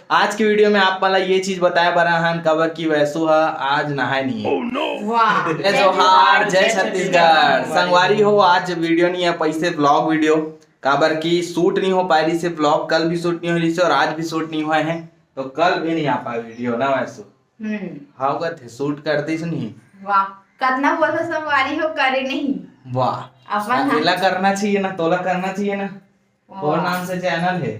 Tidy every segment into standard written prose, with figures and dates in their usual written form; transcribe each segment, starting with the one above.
आज की वीडियो में आप मला ये चीज बताया बराहन कबर की वैसु है आज नहाए नहीं है। वाह जय जोहार जय छत्तीसगढ़। संगवारी हो आज वीडियो नहीं है पैसे ब्लॉग वीडियो काबर की शूट नहीं हो पाई से ब्लॉग कल भी शूट नहीं हो रही से और आज भी शूट नहीं हुए हैं तो कल भी नहीं आ पाए वीडियो ना वैसु। हाँ थे शूट करती नहीं। वाह कितना बोलो संगवारी हो करे नहीं। वाह अपन अकेला करना चाहिए ना तोला करना चाहिए ना। और नाम से चैनल है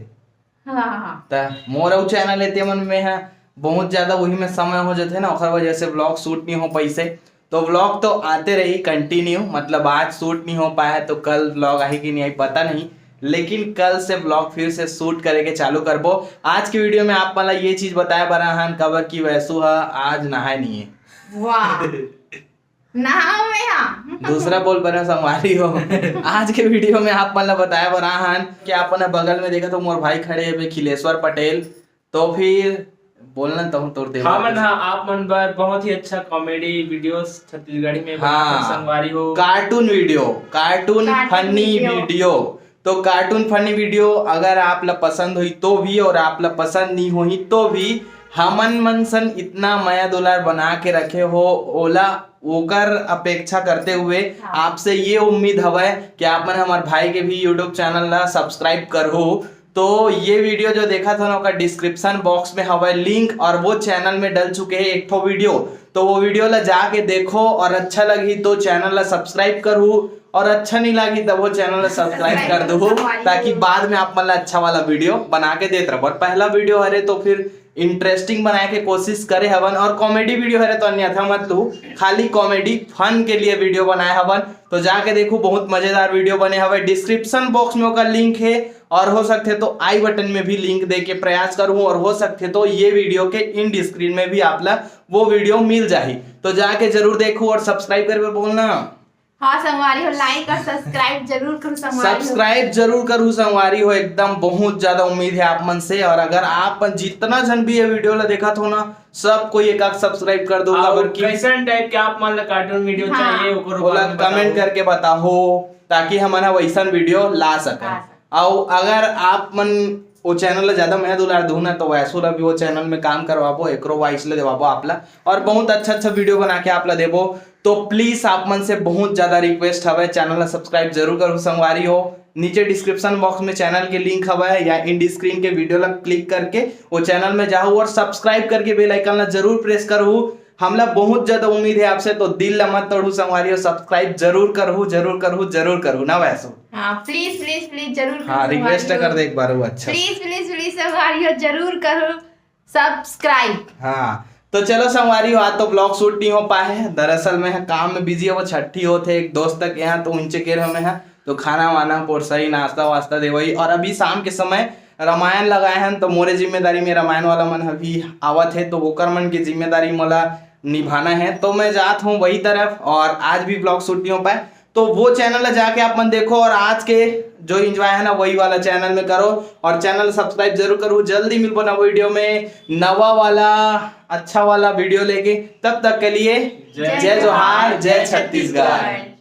मोर चैनल है मन में है बहुत ज्यादा वही में समय हो जाते ना ओखर वजह से व्लॉग शूट नहीं हो पैसे तो व्लॉग तो आते रही कंटिन्यू मतलब आज शूट नहीं हो पाया तो कल व्लॉग आई कि नहीं आई पता नहीं लेकिन कल से व्लॉग फिर से शूट करे के चालू करबो। आज की वीडियो में आप मला ये चीज बताया बराहन कबर की वैसु है आज नहाए नहीं है। वाह नहाओ में दूसरा बोल बना संगवारी हो आज के वीडियो में आप मतलब बताया बराहन कि आपने बगल में देखा तो मोर भाई खड़े है खिलेश्वर पटेल तो फिर बोलना तो तोड़ दे आप मन पर बहुत ही अच्छा कॉमेडी वीडियोस छत्तीसगढ़ी में संगवारी हो cartoon video cartoon funny video तो कार्टून फनी वीडियो अगर आप ला पसंद हुई तो भी और आप ला पसंद नहीं हुई तो भी हमन मनसन इतना माया दुलार बना के रखे हो ओला ओकर अपेक्षा करते हुए आपसे ये उम्मीद हवे कि आप मन हमारे भाई के भी यूट्यूब चैनल ला सब्सक्राइब करो तो ये वीडियो जो देखा था ना डिस्क्रिप्शन बॉक्स में हवा लिंक और वो चैनल में डल चुके हैं एक ठो वीडियो तो वो वीडियो ला जाके देखो और अच्छा लगी तो चैनल ला सब्सक्राइब करूँ और अच्छा नहीं लगी तब वो चैनल ला सब्सक्राइब कर दो ताकि बाद में आप मतलब अच्छा वाला वीडियो बना के देते रहो। और पहला वीडियो हरे तो फिर इंटरेस्टिंग बनाए के कोशिश करे हवन और कॉमेडी वीडियो है तो अन्यथा मत लू खाली कॉमेडी फन के लिए वीडियो बनाए हवन तो जाके देखो बहुत मजेदार वीडियो बने हवे। डिस्क्रिप्शन बॉक्स में उसका लिंक है और हो सकते तो आई बटन में भी लिंक दे के प्रयास करूं और हो सकते तो ये वीडियो के इंड स्क्रीन में भी आप ला वो वीडियो मिल जाए तो जाके जरूर देखो और सब्सक्राइब करके बोलना। हाँ संगवारी हो लाइक और सब्सक्राइब जरूर करो सब्सक्राइब जरूर करूँ संगवारी हो एकदम बहुत ज्यादा उम्मीद है आप मन से और अगर आप जितना जन भी ये वीडियो ला देखा तो ना सब कोई एक सब्सक्राइब कर दो कैसन टाइप के आप मन ला कार्टून वीडियो चाहिए बोला कमेंट करके बताओ ताकि हमारा वैसन वीडियो ला सके और अगर आप मन वो चैनल ज्यादा मैं दुलार दूं ना तो वैसो भी वो चैनल में काम करवाबो एकरो वाइस ले देवाबो आपला और बहुत अच्छा वीडियो बना के आपला देबो तो प्लीज आप मन से बहुत ज्यादा रिक्वेस्ट हवे चैनल ला सब्सक्राइब जरूर करो संगवारी हो। नीचे डिस्क्रिप्शन बॉक्स में चैनल के लिंक हवे या इंड स्क्रीन के वीडियो ला क्लिक करके वो चैनल में जाओ और सब्सक्राइब करके बेल आइकन ला जरूर प्रेस करो। हमला बहुत ज्यादा उम्मीद है आपसे तो दिल ला मत तोड़ू संगवारी हो सब्सक्राइब जरूर करूँ ना वैसो प्लीज प्लीज प्लीज जरूर हाँ रिक्वेस्ट कर दे एक बार वो अच्छा प्लीज प्लीज प्लीज संगवारी हो जरूर करो सब्सक्राइब। हाँ तो चलो संगवारी हो आज तो ब्लॉग शूट नहीं हो पाए है दरअसल में है काम में बिजी है वो छठी होते एक दोस्त तक यहाँ तो उनचे केर हमें है तो खाना वाना पोरसई नाश्ता वास्ता दे वही और अभी शाम के समय रामायण लगाए हैं तो मोरे जिम्मेदारी में रामायण वाला मन अभी आवत है तो वोकर मन की जिम्मेदारी मला निभाना है तो मैं जात हूँ वही तरफ और आज भी ब्लॉग शूट नहीं हो पाए तो वो चैनल जाके आप मन देखो और आज के जो एंजॉय है ना वही वाला चैनल में करो और चैनल सब्सक्राइब जरूर करो। जल्दी मिल पाना वीडियो में नवा वाला अच्छा वाला वीडियो लेके तब तक के लिए जय जोहार जय छत्तीसगढ़।